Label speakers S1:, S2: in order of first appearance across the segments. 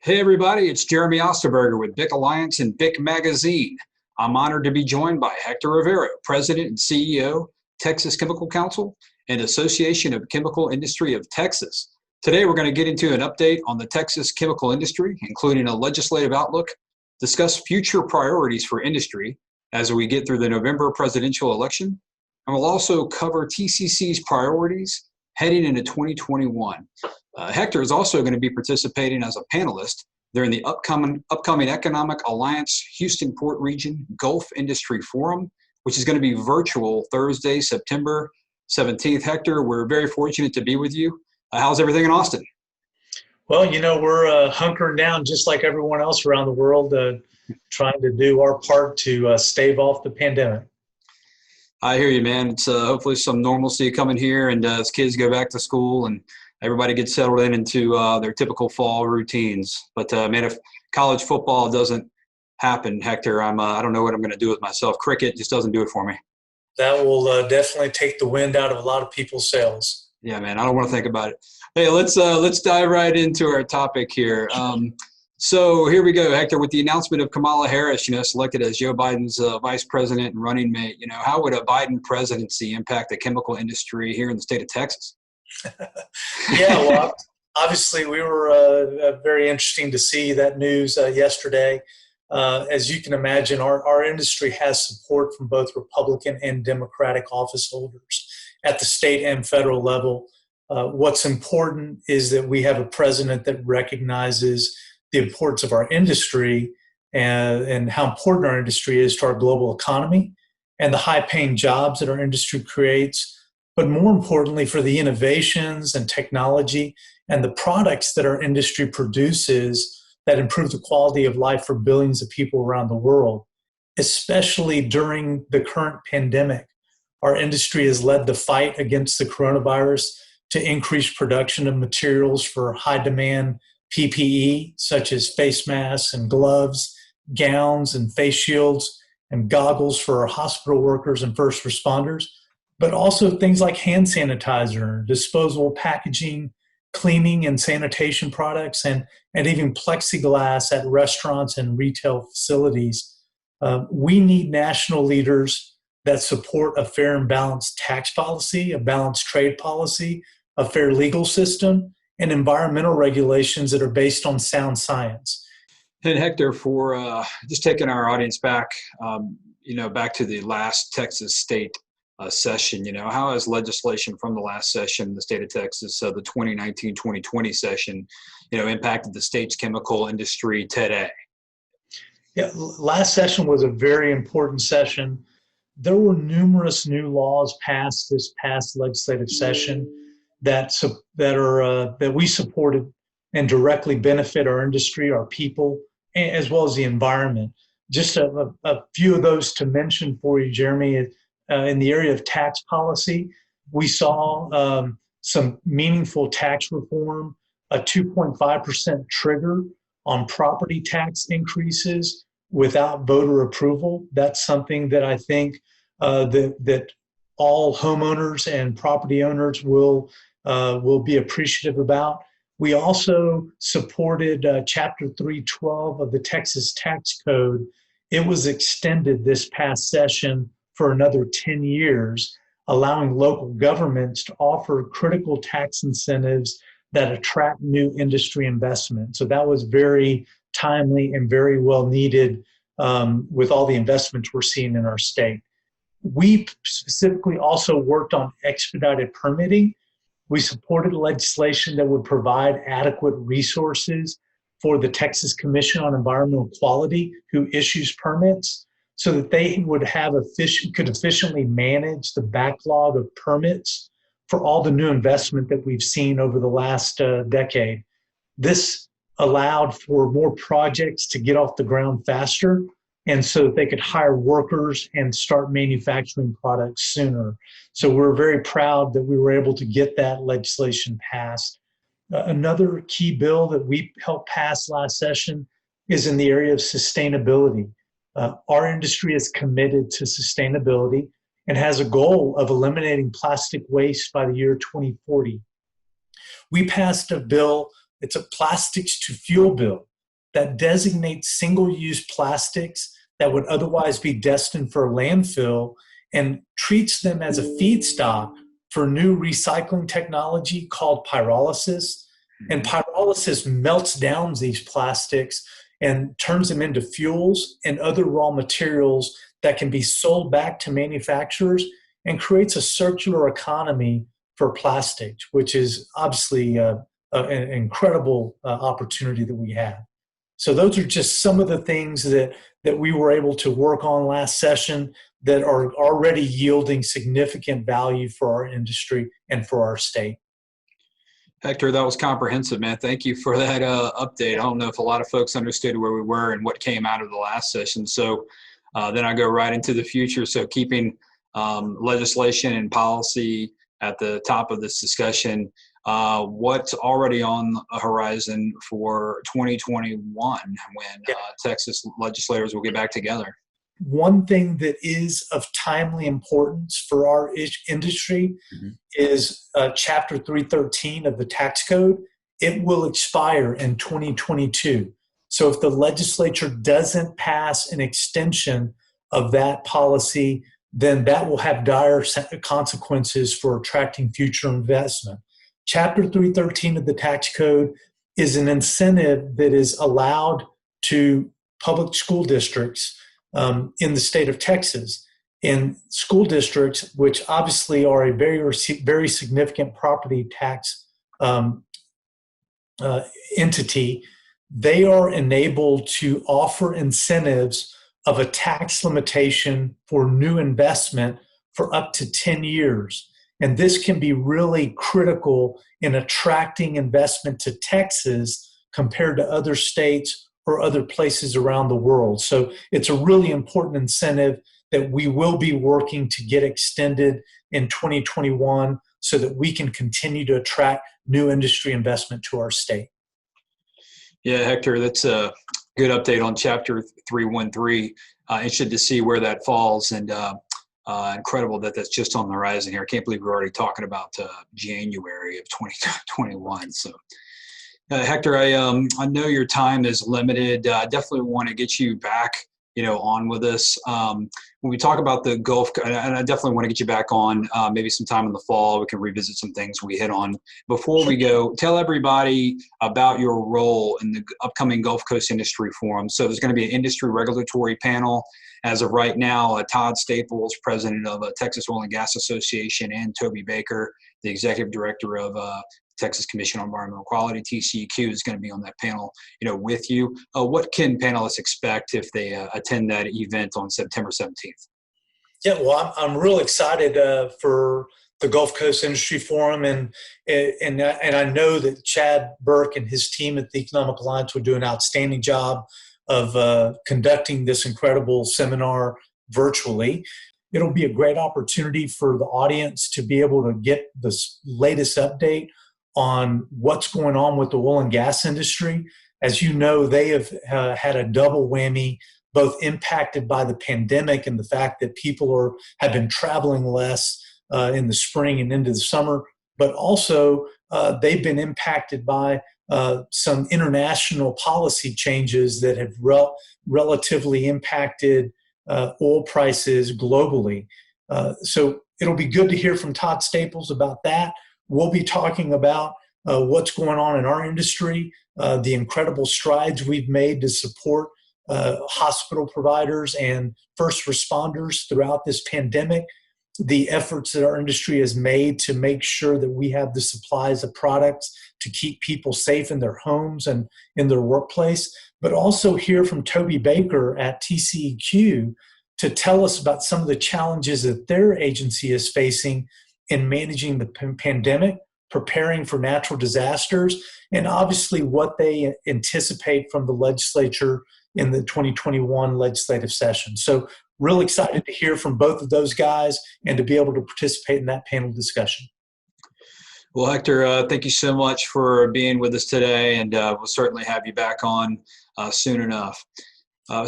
S1: Hey everybody, it's Jeremy Osterberger with BIC Alliance and BIC Magazine. I'm honored to be joined by Hector Rivero, President and CEO, Texas Chemical Council and Association of Chemical Industry of Texas. Today we're going to get into an update on the Texas chemical industry, including a legislative outlook, discuss future priorities for industry as we get through the November presidential election, and we'll also cover TCC's priorities heading into 2021. Hector is also going to be participating as a panelist during the upcoming Economic Alliance Houston Port Region Gulf Industry Forum, which is going to be virtual Thursday, September 17th. Hector, we're very fortunate to be with you. How's everything in Austin?
S2: Well, we're hunkering down just like everyone else around the world, trying to do our part to stave off the pandemic.
S1: I hear you, man. It's hopefully some normalcy coming here, and as kids go back to school and everybody gets settled into their typical fall routines. But man, if college football doesn't happen, Hector, I don't know what I'm going to do with myself. Cricket just doesn't do it for me.
S2: That will definitely take the wind out of a lot of people's sails.
S1: Yeah, man, I don't want to think about it. Hey, let's dive right into our topic here. So here we go, Hector, with the announcement of Kamala Harris, selected as Joe Biden's vice president and running mate. How would a Biden presidency impact the chemical industry here in the state of Texas?
S2: Yeah, well, obviously we were very interesting to see that news yesterday. As you can imagine, our industry has support from both Republican and Democratic office holders at the state and federal level. What's important is that we have a president that recognizes the importance of our industry and how important our industry is to our global economy and the high-paying jobs that our industry creates, but more importantly for the innovations and technology and the products that our industry produces that improve the quality of life for billions of people around the world, especially during the current pandemic. Our industry has led the fight against the coronavirus to increase production of materials for high-demand PPE, such as face masks and gloves, gowns and face shields, and goggles for our hospital workers and first responders, but also things like hand sanitizer, disposable packaging, cleaning and sanitation products, and even plexiglass at restaurants and retail facilities. We need national leaders that support a fair and balanced tax policy, a balanced trade policy, a fair legal system, and environmental regulations that are based on sound science.
S1: And Hector, for just taking our audience back, back to the last Texas state session, how has legislation from the last session in the state of Texas, the 2019-2020 session, impacted the state's chemical industry today?
S2: Yeah, last session was a very important session. There were numerous new laws passed this past legislative session that we supported and directly benefit our industry, our people, as well as the environment. Just a few of those to mention for you, Jeremy. In the area of tax policy, we saw some meaningful tax reform, a 2.5% trigger on property tax increases without voter approval. That's something that I think that all homeowners and property owners will be appreciative about. We also supported Chapter 312 of the Texas Tax Code. It was extended this past session for another 10 years, allowing local governments to offer critical tax incentives that attract new industry investment. So that was very timely and very well needed with all the investments we're seeing in our state. We specifically also worked on expedited permitting. We supported legislation that would provide adequate resources for the Texas Commission on Environmental Quality, who issues permits, so that they would could efficiently manage the backlog of permits for all the new investment that we've seen over the last decade. This allowed for more projects to get off the ground faster, and so that they could hire workers and start manufacturing products sooner. So we're very proud that we were able to get that legislation passed. Another key bill that we helped pass last session is in the area of sustainability. Our industry is committed to sustainability and has a goal of eliminating plastic waste by the year 2040. We passed a bill, it's a plastics to fuel bill, that designates single-use plastics that would otherwise be destined for landfill and treats them as a feedstock for new recycling technology called pyrolysis. And pyrolysis melts down these plastics and turns them into fuels and other raw materials that can be sold back to manufacturers and creates a circular economy for plastic, which is obviously an incredible opportunity that we have. So those are just some of the things that we were able to work on last session that are already yielding significant value for our industry and for our state.
S1: Hector, that was comprehensive, man. Thank you for that update. I don't know if a lot of folks understood where we were and what came out of the last session. So then I go right into the future. So keeping legislation and policy at the top of this discussion, what's already on the horizon for 2021 when Texas legislators will get back together?
S2: One thing that is of timely importance for our industry is Chapter 313 of the tax code. It will expire in 2022. So if the legislature doesn't pass an extension of that policy, then that will have dire consequences for attracting future investment. Chapter 313 of the tax code is an incentive that is allowed to public school districts in the state of Texas. In school districts, which obviously are a very significant property tax entity, they are enabled to offer incentives of a tax limitation for new investment for up to 10 years. And this can be really critical in attracting investment to Texas compared to other states or other places around the world. So it's a really important incentive that we will be working to get extended in 2021 so that we can continue to attract new industry investment to our state.
S1: Yeah, Hector, that's a good update on Chapter 313. Interested to see where that falls, and incredible that that's just on the horizon here. I can't believe we're already talking about January of 2021. So, Hector, I know your time is limited. I definitely want to get you back, on with us. When we talk about the Gulf, and I definitely want to get you back on maybe sometime in the fall. We can revisit some things we hit on. Before we go, tell everybody about your role in the upcoming Gulf Coast Industry Forum. So there's going to be an industry regulatory panel. As of right now, Todd Staples, president of Texas Oil and Gas Association, and Toby Baker, the executive director of Texas Commission on Environmental Quality, TCQ, is going to be on that panel, with you. What can panelists expect if they attend that event on September 17th?
S2: Yeah, well, I'm real excited for the Gulf Coast Industry Forum, and I know that Chad Burke and his team at the Economic Alliance will do an outstanding job of conducting this incredible seminar virtually. It'll be a great opportunity for the audience to be able to get the latest update on what's going on with the oil and gas industry. As you know, they have had a double whammy, both impacted by the pandemic and the fact that people have been traveling less in the spring and into the summer, but also they've been impacted by some international policy changes that have relatively impacted oil prices globally. So it'll be good to hear from Todd Staples about that. We'll be talking about what's going on in our industry, the incredible strides we've made to support hospital providers and first responders throughout this pandemic, the efforts that our industry has made to make sure that we have the supplies of products to keep people safe in their homes and in their workplace, but also hear from Toby Baker at TCEQ to tell us about some of the challenges that their agency is facing in managing the pandemic, preparing for natural disasters, and obviously what they anticipate from the legislature in the 2021 legislative session. So real excited to hear from both of those guys and to be able to participate in that panel discussion.
S1: Well, Hector, thank you so much for being with us today, and we'll certainly have you back on soon enough. Yeah,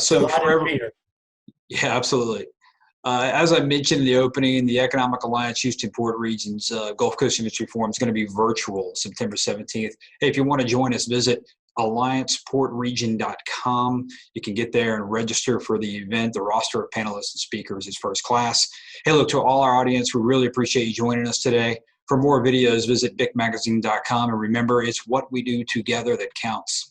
S1: absolutely. As I mentioned in the opening, the Economic Alliance Houston Port Region's Gulf Coast Industry Forum is going to be virtual September 17th. Hey, if you want to join us, visit allianceportregion.com. You can get there and register for the event. The roster of panelists and speakers is first class. Hey, look, to all our audience, we really appreciate you joining us today. For more videos, visit bicmagazine.com. And remember, it's what we do together that counts.